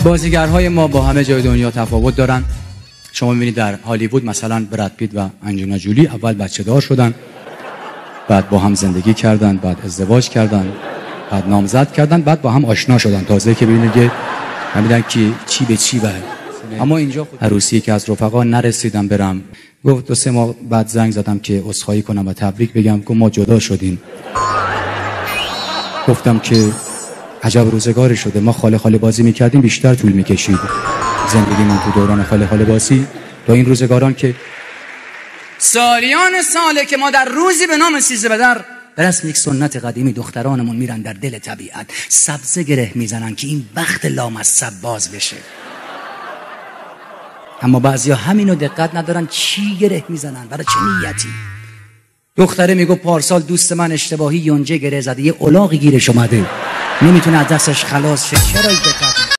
بازیگرهای ما با همه جای دنیا تفاوت دارن. شما می‌بینید در هالیوود مثلا براد پیت و انجلینا جولی اول بچه دار شدن، بعد با هم زندگی کردن، بعد ازدواج کردن، بعد نامزد کردن، بعد با هم آشنا شدن، تازه که ببینید که فهمیدن که چی به چی بره. اما اینجا عروسی که از رفقا نرسیدم برم، گفت 2-3 ماه بعد زنگ زدم که عذرخواهی کنم و تبریک بگم، گفت ما جدا شدیم. گفتم که عجب روزگاری شده، ما خاله خاله بازی میکردیم بیشتر طول میکشید زندگیمون تو دوران خاله خاله بازی تا این روزگاران که سالیان ساله که ما در روزی به نام 13 بدر به رسم یک سنت قدیمی دخترانمون میرن در دل طبیعت سبزه گره میزنن که این بخت لامصب باز بشه. اما بعضیا همینو دقت ندارن چی گره میزنن، برای چه نیتی. دختره میگه پارسال دوست من اشتباهی یونجه گره زده، یه الاغی گیرش اومده، نمیتونه از دستش خلاص شه. چرا دقت